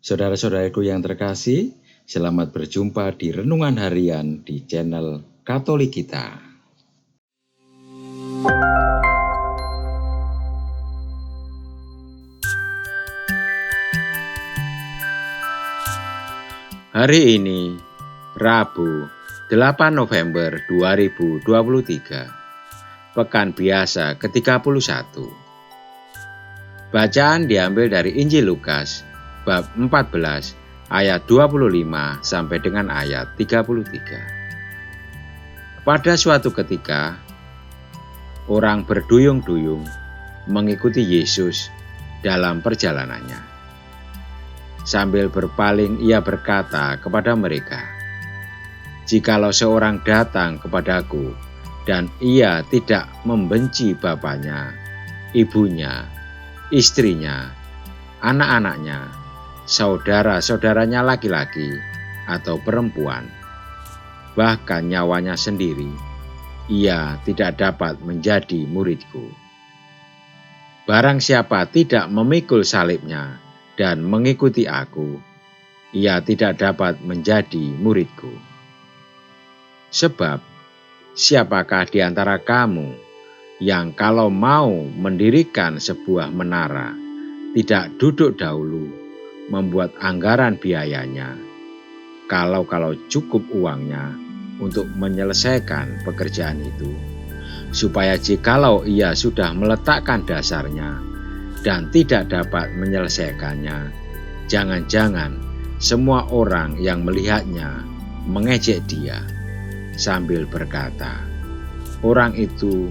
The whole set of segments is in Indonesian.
Saudara-saudaraku yang terkasih, selamat berjumpa di Renungan Harian di channel Katolik kita. Hari ini, Rabu, 8 November 2023, Pekan Biasa ke-31. Bacaan diambil dari Injil Lukas, bab 14, ayat 25 sampai dengan ayat 33. Pada suatu ketika, orang berduyung-duyung mengikuti Yesus dalam perjalanannya. Sambil berpaling ia berkata kepada mereka, "Jikalau seorang datang kepadaku dan ia tidak membenci bapaknya, ibunya, istrinya, anak-anaknya, saudara-saudaranya laki-laki atau perempuan, bahkan nyawanya sendiri, ia tidak dapat menjadi muridku. Barang siapa tidak memikul salibnya dan mengikuti aku, ia tidak dapat menjadi muridku. Sebab, siapakah di antara kamu yang kalau mau mendirikan sebuah menara, tidak duduk dahulu membuat anggaran biayanya, kalau cukup uangnya untuk menyelesaikan pekerjaan itu, supaya jikalau ia sudah meletakkan dasarnya dan tidak dapat menyelesaikannya, jangan-jangan semua orang yang melihatnya mengejek dia sambil berkata, 'Orang itu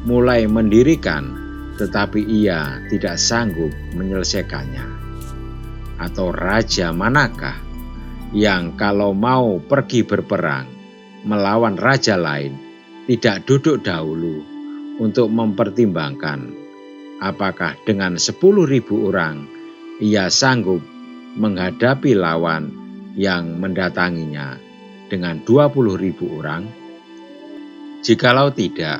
mulai mendirikan tetapi ia tidak sanggup menyelesaikannya.' Atau raja manakah yang kalau mau pergi berperang melawan raja lain tidak duduk dahulu untuk mempertimbangkan apakah dengan 10.000 orang ia sanggup menghadapi lawan yang mendatanginya dengan 20.000 orang? Jikalau tidak,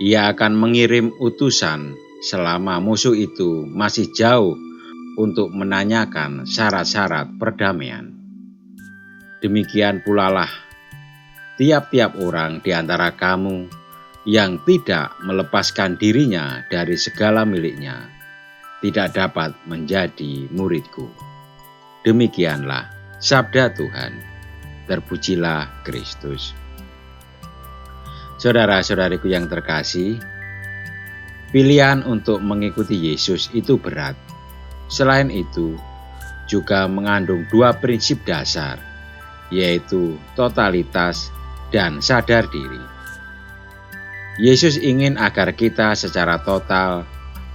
ia akan mengirim utusan selama musuh itu masih jauh untuk menanyakan syarat-syarat perdamaian. Demikian pula lah tiap-tiap orang di antara kamu yang tidak melepaskan dirinya dari segala miliknya, tidak dapat menjadi muridku." Demikianlah sabda Tuhan. Terpujilah Kristus. Saudara-saudariku yang terkasih, pilihan untuk mengikuti Yesus itu berat. Selain itu, juga mengandung dua prinsip dasar, yaitu totalitas dan sadar diri. Yesus ingin agar kita secara total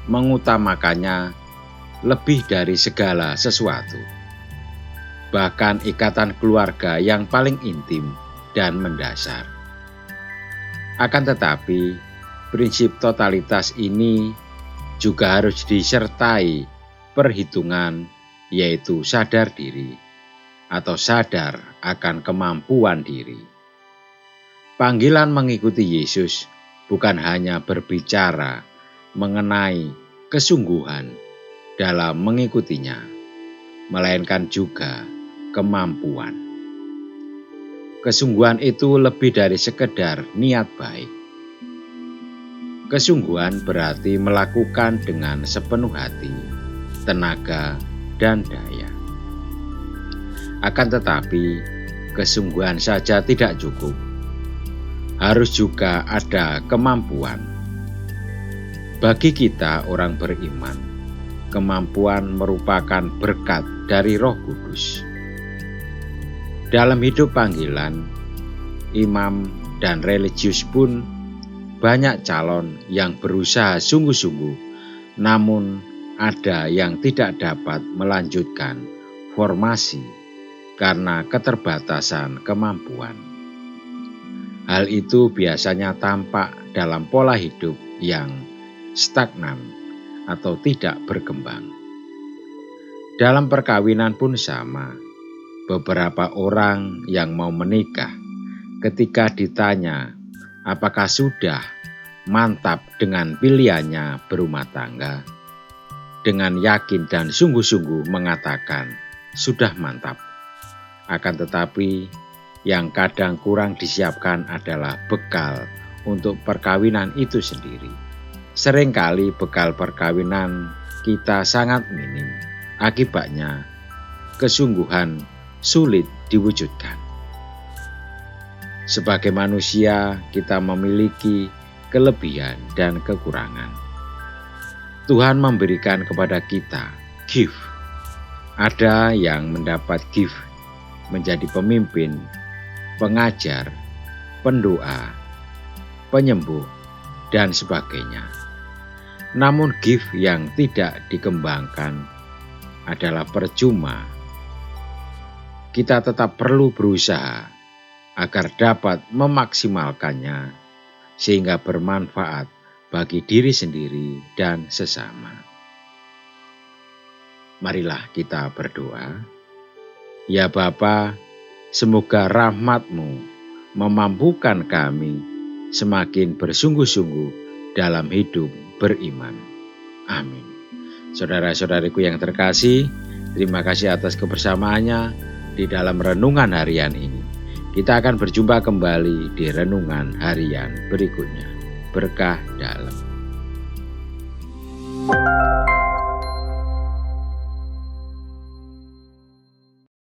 mengutamakannya lebih dari segala sesuatu, bahkan ikatan keluarga yang paling intim dan mendasar. Akan tetapi, prinsip totalitas ini juga harus disertai perhitungan, yaitu sadar diri atau sadar akan kemampuan diri. Panggilan mengikuti Yesus bukan hanya berbicara mengenai kesungguhan dalam mengikutinya, melainkan juga kemampuan. Kesungguhan itu lebih dari sekedar niat baik. Kesungguhan berarti melakukan dengan sepenuh hati, tenaga, dan daya. Akan tetapi, kesungguhan saja tidak cukup. Harus juga ada kemampuan. Bagi kita orang beriman, kemampuan merupakan berkat dari Roh Kudus. Dalam hidup panggilan, imam dan religius pun banyak calon yang berusaha sungguh-sungguh, namun ada yang tidak dapat melanjutkan formasi karena keterbatasan kemampuan. Hal itu biasanya tampak dalam pola hidup yang stagnan atau tidak berkembang. Dalam perkawinan pun sama. Beberapa orang yang mau menikah, ketika ditanya apakah sudah mantap dengan pilihannya berumah tangga, dengan yakin dan sungguh-sungguh mengatakan, sudah mantap. Akan tetapi yang kadang kurang disiapkan adalah bekal untuk perkawinan itu sendiri. Seringkali bekal perkawinan kita sangat minim. Akibatnya kesungguhan sulit diwujudkan. Sebagai manusia, kita memiliki kelebihan dan kekurangan. Tuhan memberikan kepada kita gift. Ada yang mendapat gift menjadi pemimpin, pengajar, pendoa, penyembuh, dan sebagainya. Namun gift yang tidak dikembangkan adalah percuma. Kita tetap perlu berusaha agar dapat memaksimalkannya sehingga bermanfaat bagi diri sendiri dan sesama. Marilah kita berdoa. Ya Bapa, semoga rahmat-Mu memampukan kami semakin bersungguh-sungguh dalam hidup beriman. Amin. Saudara-saudariku yang terkasih, terima kasih atas kebersamaannya di dalam renungan harian ini. Kita akan berjumpa kembali di renungan harian berikutnya. Berkah dalam.